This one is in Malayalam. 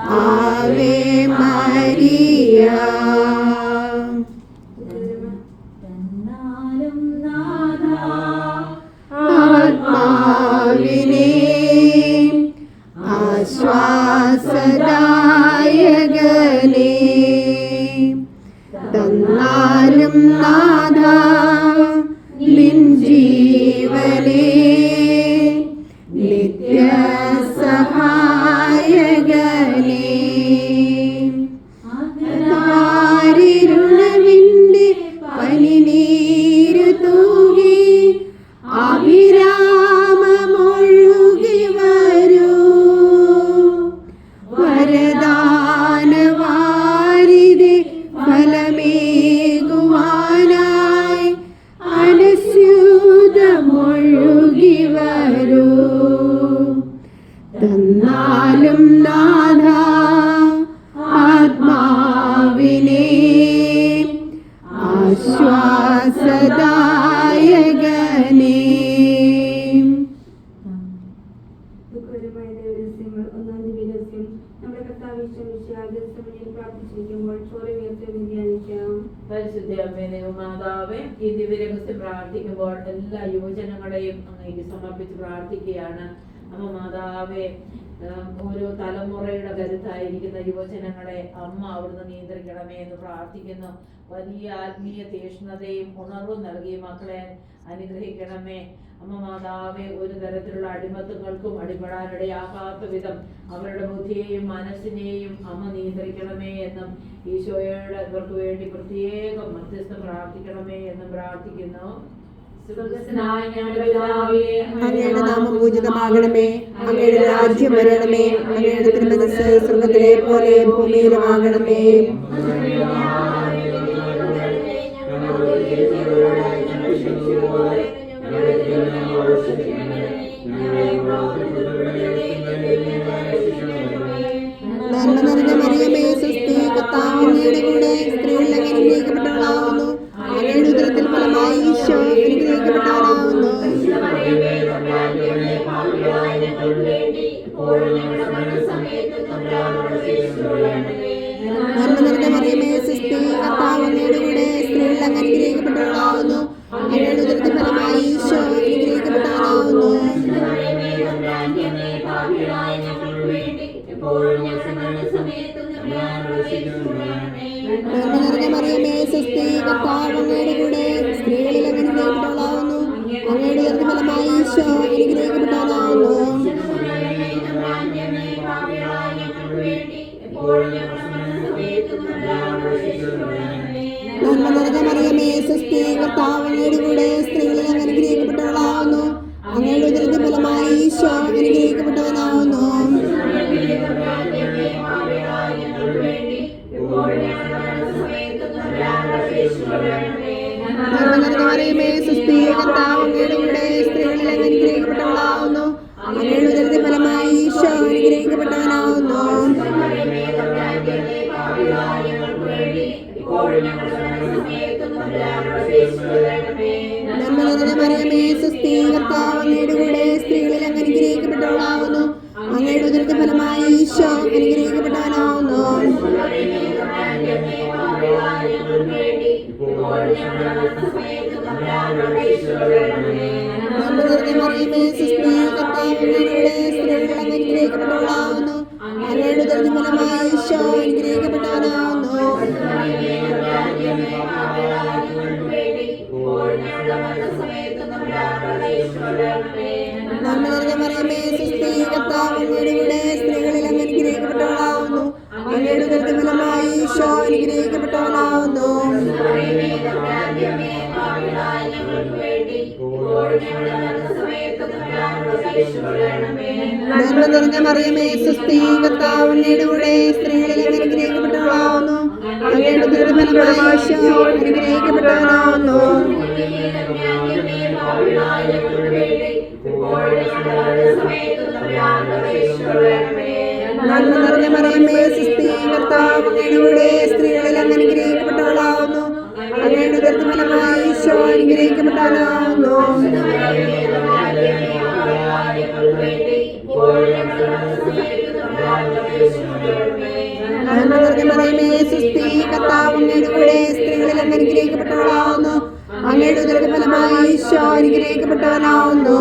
Ave Maria. ആത്മാവിനെ ആശ്വാസദായകനെ തന്നാലും നാഥ നിൻ ജീവനെ നിത്യസഹായകനെ ആരിരുളവിന്റെ പനിനീരു തൂകി അഭിരാമമൊഴുകി വരൂ വരദാനവാരിധി ഫലമേകുവാനായി അനുസ്യൂതമൊഴുകി വരൂ. തന്നാലും നാഥ ആത്മാവിനെ ആശ്വാസദായകനെ. മാതാവേ, ഈ ദിവ്യരഹസ്യം പ്രാർത്ഥിക്കുമ്പോൾ എല്ലാ യുവജനങ്ങളെയും അങ്ങേക്ക് സമർപ്പിച്ച് പ്രാർത്ഥിക്കുകയാണ്. അമ്മ മാതാവേ, ഓരോ തലമുറയുടെ കരുത്തായിരിക്കുന്ന യുവജനങ്ങളെ അമ്മ അവിടുന്ന് നിയന്ത്രിക്കണമേ എന്ന് പ്രാർത്ഥിക്കുന്നു. വലിയ ആത്മീയ തീഷ്ണതയും ഉണർവും നൽകി മക്കളെ അനുഗ്രഹിക്കണമേ. അമ്മ മാതാവേ, ഒരു തരത്തിലുള്ള അടിമത്തങ്ങൾക്കും അടിപ്പെടാനിടയാകാത്ത വിധം അവരുടെ ബുദ്ധിയെയും മനസ്സിനെയും അമ്മ നിയന്ത്രിക്കണമേ എന്നും ഈശോയുടെ ഇവർക്ക് വേണ്ടി പ്രത്യേകം മധ്യസ്ഥം പ്രാർത്ഥിക്കണമേ എന്നും പ്രാർത്ഥിക്കുന്നു. അങ്ങയുടെ നാമം പൂജിതമാകണമേ, അങ്ങയുടെ രാജ്യം വരണമേ, അങ്ങയുടെ തിരുമനസ്സ് സ്വർഗ്ഗത്തിലെ പോലെ ഭൂമിയിലുമാകണമേ. നന്മ നിറഞ്ഞ മറിയമേ, സ്വസ്തി, കർത്താവ് അങ്ങയുടെ കൂടെ സ്ത്രീകളിൽ അങ്ങ് അനുഗ്രഹിക്കപ്പെട്ടവളാകുന്നു. അങ്ങയുടെ ഉദരത്തിൻ ഫലമായി ഈശോ അനുഗ്രഹിക്കപ്പെട്ടവനാകുന്നു. നന്മ നിറഞ്ഞ മറിയമേ, സ്വസ്തി, കർത്താവ് അങ്ങയുടെ കൂടെ സ്ത്രീകളിൽ അങ്ങ് അനുഗ്രഹിക്കപ്പെട്ടവളാകുന്നു. അങ്ങയുടെ ഉദരത്തിൻ ഫലമായി ഈശോ അനുഗ്രഹിക്കപ്പെട്ടവനാകുന്നു. നന്മ നിറഞ്ഞ മറിയമേ, സ്വസ്തി, കർത്താവ് അങ്ങയുടെ കൂടെ സ്ത്രീകളിൽ അങ്ങ് അനുഗ്രഹിക്കപ്പെട്ടവളാകുന്നു. അങ്ങയുടെ ഉദരത്തിൻ ഫലമായി ഈശോ അനുഗ്രഹിക്കപ്പെട്ടവനാകുന്നു. നന്മ നിറഞ്ഞ മറിയമേ, സ്വസ്തി, കർത്താവ് അങ്ങയുടെ കൂടെ സ്ത്രീകളിൽ അങ്ങ് അനുഗ്രഹിക്കപ്പെട്ടവളാകുന്നു. അങ്ങയുടെ ഉദരത്തിൻ ഫലമായി ഈശോ അനുഗ്രഹിക്കപ്പെട്ടവനാകുന്നു. നന്മ നിറഞ്ഞ മറിയമേ, സ്വസ്തി, കർത്താവ് അങ്ങയുടെ കൂടെ സ്ത്രീകളിൽ അങ്ങ് അനുഗ്രഹിക്കപ്പെട്ടവളാകുന്നു. അങ്ങയുടെ ഉദരത്തിൻ ഫലമായി ഈശോ അനുഗ്രഹിക്കപ്പെട്ടവനാകുന്നു. നന്മ നിറഞ്ഞ മറിയമേ, സ്വസ്തി, കർത്താവ് അങ്ങയുടെ കൂടെ സ്ത്രീകളിൽ അങ്ങ് അനുഗ്രഹിക്കപ്പെട്ടവളാകുന്നു. അങ്ങയുടെ ഉദരത്തിൻ ഫലമായി ഈശോ അനുഗ്രഹിക്കപ്പെട്ടവനാകുന്നു. നന്മ നിറഞ്ഞ മറിയമേ, സ്വസ്തി, കർത്താവ് അങ്ങയുടെ കൂടെ സ്ത്രീകളിൽ അങ്ങ് അനുഗ്രഹിക്കപ്പെട്ടവളാകുന്നു. അങ്ങയുടെ ഉദരത്തിൻ ഫലമായി ഈശോ അനുഗ്രഹിക്കപ്പെട്ടവനാകുന്നു. നന്മ നിറഞ്ഞ മറിയമേ, സ്വസ്തി, കർത്താവ് അങ്ങയുടെ കൂടെ സ്ത്രീകളിൽ അങ്ങ് അനുഗ്രഹിക്കപ്പെട്ടവളാകുന്നു. അങ്ങയുടെ ഉദരത്തിൻ ഫലമായി ഈശോ അനുഗ്രഹിക്കപ്പെട്ടവനാകുന്നു. നന്മ നിറഞ്ഞ മറിയമേ, സ്വസ്തി, കർത്താവ് അങ്ങയുടെ കൂടെ സ്ത്രീകളിൽ അങ്ങ് അനുഗ്രഹിക്കപ്പെട്ടവളാകുന്നു. അങ്ങയുടെ ഉദരത്തിൻ ഫലമായി ഈശോ അനുഗ്രഹിക്കപ്പെട്ടവനാകുന്നു. നന്മ നിറഞ്ഞ മറിയമേ, സ്വസ്തി, കർത്താവ് അങ്ങയുടെ കൂടെ സ്ത്രീകളിൽ അങ്ങ് അനുഗ്രഹിക്കപ്പെട്ടവളാകുന്നു. അങ്ങയുടെ ഉദരത്തിൻ ഫലമായി ഈശോ അനുഗ്രഹിക്കപ്പെട്ടവനാകുന്നു. നന്മ നിറഞ്ഞ മറിയമേ, സ്വസ്തി, കർത്താവ് അങ്ങയുടെ കൂടെ സ്ത്രീകളിൽ അങ്ങ് അനുഗ്രഹിക്കപ്പെട്ടവളാകുന്നു. അങ്ങയുടെ ഉദരത്തിൻ ഫലമായി ഈശോ അനുഗ്രഹിക്കപ്പെട്ടവനാകുന്നു. നന്മ നിറഞ്ഞ മറിയമേ സുസ്തി, കർത്താവ് അങ്ങയുടെ കൂടെ സ്ത്രീകളിൽ അങ്ങ് അനുഗ്രഹിക്കപ്പെട്ടവളാവുന്നു. അങ്ങയുടെ ഉദരത്തിൻ ഫലമായി ഈശോ അനുഗ്രഹിക്കപ്പെട്ടവനാവുന്നു.